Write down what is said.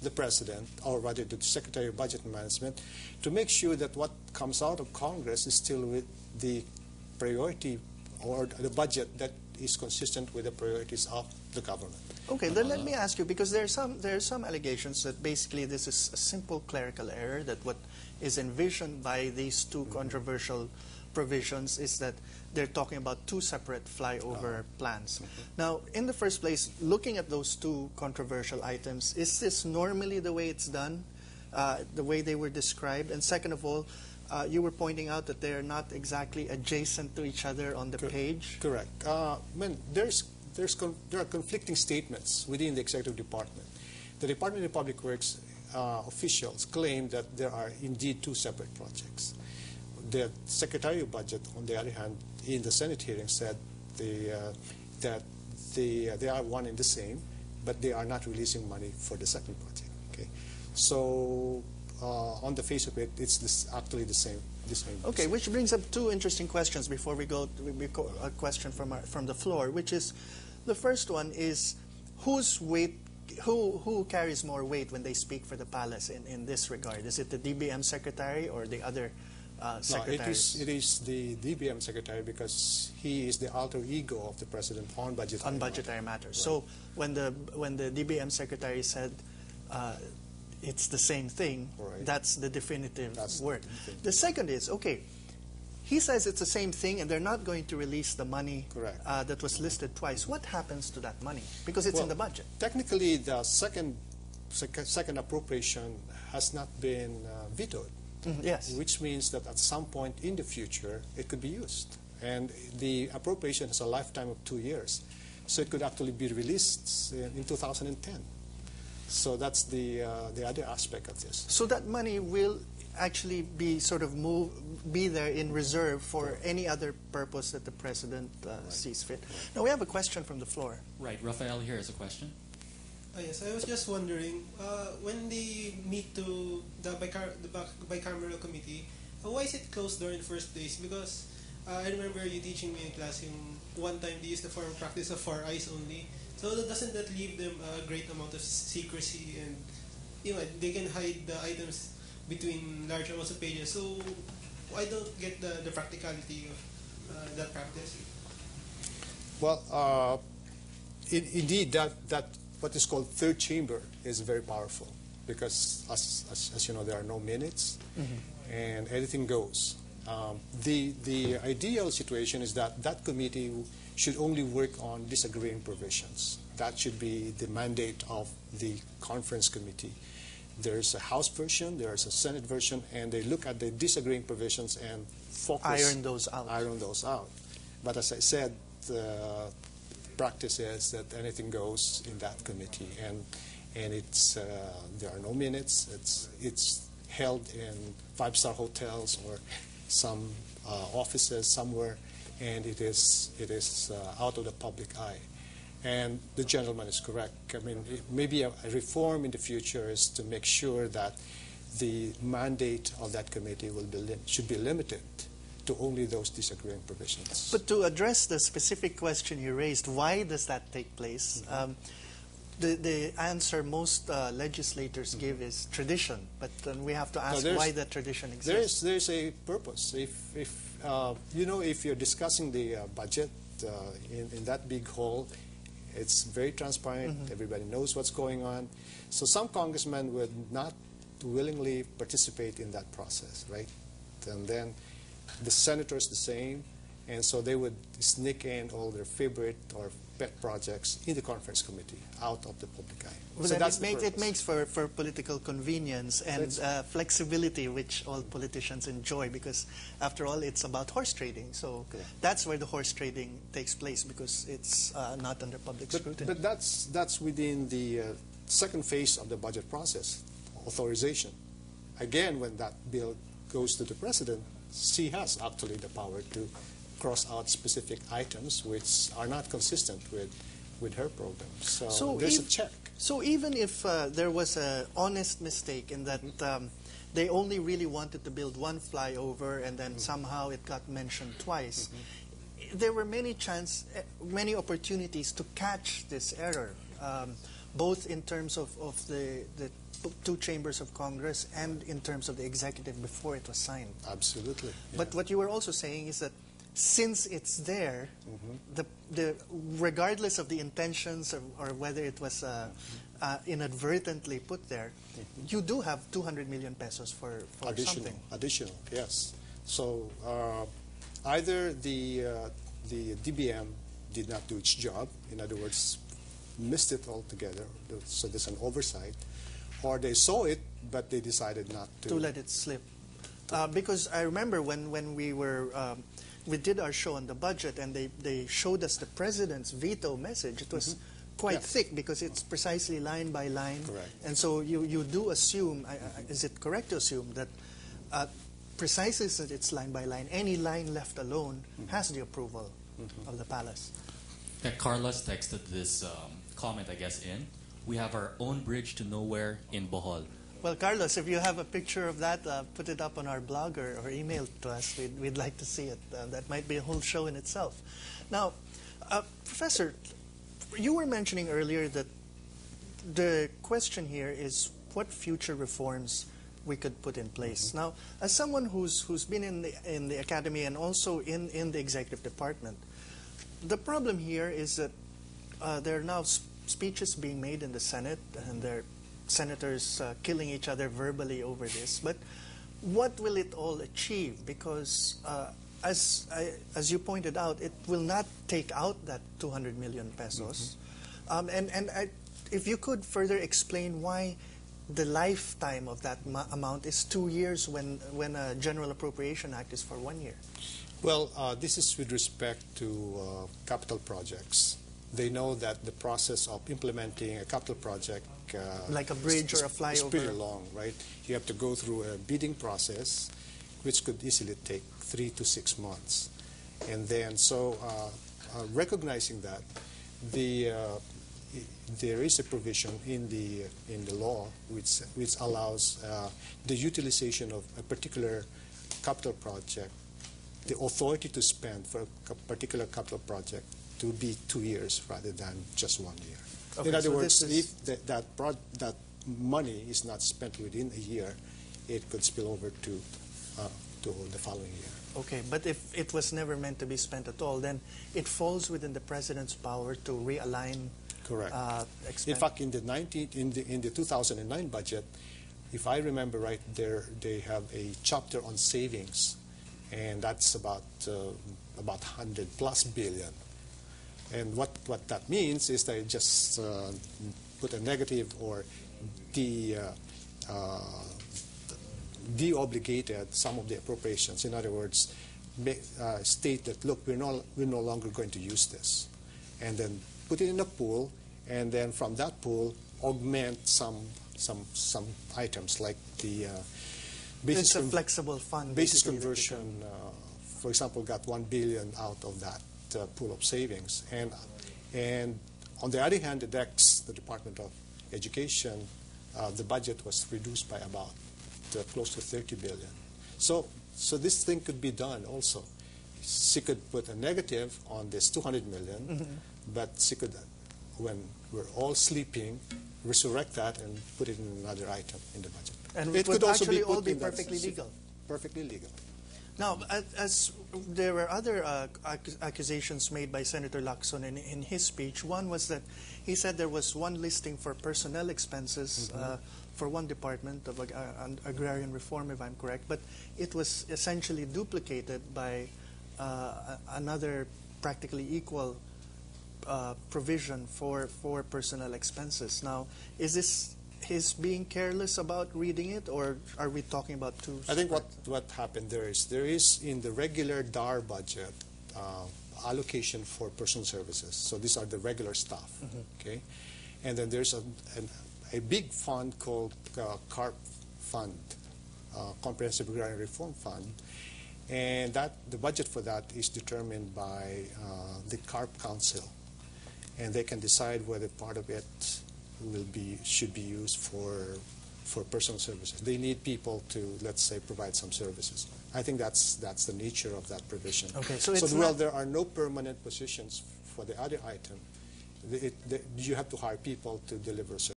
the President, or rather the Secretary of Budget and Management, to make sure that what comes out of Congress is still with the priority or the budget that is consistent with the priorities of the government. Okay, then let me ask you, because there are some allegations that basically this is a simple clerical error, that what is envisioned by these two controversial provisions is that they're talking about two separate flyover plans. Now, in the first place, looking at those two controversial items, is this normally the way it's done, the way they were described? And second of all, you were pointing out that they're not exactly adjacent to each other on the page. Correct. There are conflicting statements within the Executive Department. The Department of Public Works officials claim that there are indeed two separate projects. The Secretary of Budget, on the other hand, in the Senate hearing said that they are one and the same, but they are not releasing money for the second project. Okay, so on the face of it, it's actually the same. Okay, which brings up two interesting questions before we go to a question from the floor, which is, the first one is, who carries more weight when they speak for the palace in this regard? Is it the DBM secretary or the other secretaries? No, it is the DBM secretary, because he is the alter ego of the president on budgetary matters. Right. So when the DBM secretary said it's the same thing, right, that's the definitive word. The second is, okay, he says it's the same thing and they're not going to release the money that was listed twice. What happens to that money? Because it's in the budget. Technically, the second appropriation has not been vetoed. Yes. Which means that at some point in the future, it could be used. And the appropriation has a lifetime of 2 years. So it could actually be released in 2010. So that's the other aspect of this. So that money will actually be sort of be there in reserve for any other purpose that the President sees fit. Now, we have a question from the floor. Right. Rafael here has a question. Yes, I was just wondering, when they meet to the bicameral committee, why is it closed door in the first place? Because I remember you teaching me in class one time they used the foreign practice of 4 eyes only. So doesn't that leave them a great amount of secrecy, and they can hide the items between large amounts of pages? So I don't get the practicality of that practice. Well, indeed, that what is called third chamber is very powerful, because as you know, there are no minutes, and anything goes. The ideal situation is that committee should only work on disagreeing provisions. That should be the mandate of the conference committee. There's a House version, there's a Senate version, and they look at the disagreeing provisions and focus. Iron those out. But as I said, practice is that anything goes in that committee, and it's there are no minutes. It's held in 5-star hotels or some offices somewhere, and it is out of the public eye. And the gentleman is correct. I mean, maybe a reform in the future is to make sure that the mandate of that committee should be limited to only those disagreeing provisions. But to address the specific question you raised, why does that take place? The answer most legislators give is tradition, but then we have to ask why that tradition exists. There's a purpose. If you're discussing the budget in that big hall, it's very transparent. Everybody knows what's going on. So some congressmen would not willingly participate in that process, right? And then the senators the same, and so they would sneak in all their favorite or pet projects in the conference committee, out of the public eye. Well, so that's it makes for political convenience and flexibility, which all politicians enjoy, because after all, it's about horse trading. So that's where the horse trading takes place, because it's not under public scrutiny. But that's within the second phase of the budget process, authorization. Again, when that bill goes to the president, she has actually the power to cross out specific items which are not consistent with her program. So there's a check. So even if there was an honest mistake in that they only really wanted to build one flyover and then somehow it got mentioned twice, there were many opportunities to catch this error. both in terms of the two chambers of Congress and in terms of the executive before it was signed. Absolutely. But what you were also saying is that since it's there, the regardless of the intentions or whether it was inadvertently put there, you do have 200 million pesos for something. Additional, yes. So either the DBM did not do its job, in other words, missed it altogether, so there's an oversight, or they saw it, but they decided not to. To let it slip. Because I remember when we were, we did our show on the budget and they showed us the president's veto message. It was quite thick because it's precisely line by line. Correct. And so you do assume, is it correct to assume that precisely since it's line by line, any line left alone has the approval of the palace? Yeah, Carlos texted this comment, I guess, in. We have our own bridge to nowhere in Bohol. Well, Carlos, if you have a picture of that, put it up on our blog or email it to us. We'd like to see it. That might be a whole show in itself. Now, Professor, you were mentioning earlier that the question here is what future reforms we could put in place. Now, as someone who's been in the academy and also in the executive department, the problem here is that there are now speeches being made in the Senate, and there are senators killing each other verbally over this. But what will it all achieve? Because as you pointed out, it will not take out that 200 million pesos. If you could further explain why the lifetime of that amount is 2 years when a General Appropriation Act is for 1 year. Well, this is with respect to capital projects. They know that the process of implementing a capital project like a bridge or a flyover is pretty long, right? You have to go through a bidding process, which could easily take 3 to 6 months. And then, so recognizing that, there is a provision in the law which allows the utilization of a particular capital project, the authority to spend for a particular capital project, to be 2 years rather than just 1 year. Okay, in other so words, if that money is not spent within a year, it could spill over to the following year. Okay, but if it was never meant to be spent at all, then it falls within the president's power to realign. Correct. In fact, in the 2009 budget, if I remember right, they have a chapter on savings, and that's about 100+ billion. And what that means is they just put a negative or de-obligated some of the appropriations. In other words, state that, look, we're no longer going to use this, and then put it in a pool, and then from that pool augment some items like the it's a flexible fund. Basis conversion, for example, got 1 billion out of that pool of savings, and on the other hand, the Department of Education, the budget was reduced by about close to 30 billion. So this thing could be done also. She could put a negative on this 200 million, but she could, when we're all sleeping, resurrect that and put it in another item in the budget. And it it would could also actually be all be put in perfectly legal. Perfectly legal. Now, as there were other accusations made by Senator Lacson in his speech. One was that he said there was one listing for personnel expenses for one department of agrarian reform, if I'm correct, but it was essentially duplicated by another practically equal provision for personnel expenses. Now, is this his being careless about reading it, or are we talking about two? I think what happened there is in the regular DAR budget allocation for personal services. So these are the regular staff, okay? And then there's a big fund called CARP Fund, Comprehensive Agrarian Reform Fund, and the budget for that is determined by the CARP Council, and they can decide whether part of it should be used for personal services. They need people to, let's say, provide some services. I think that's the nature of that provision. Okay, so while there are no permanent positions for the other item, You have to hire people to deliver service.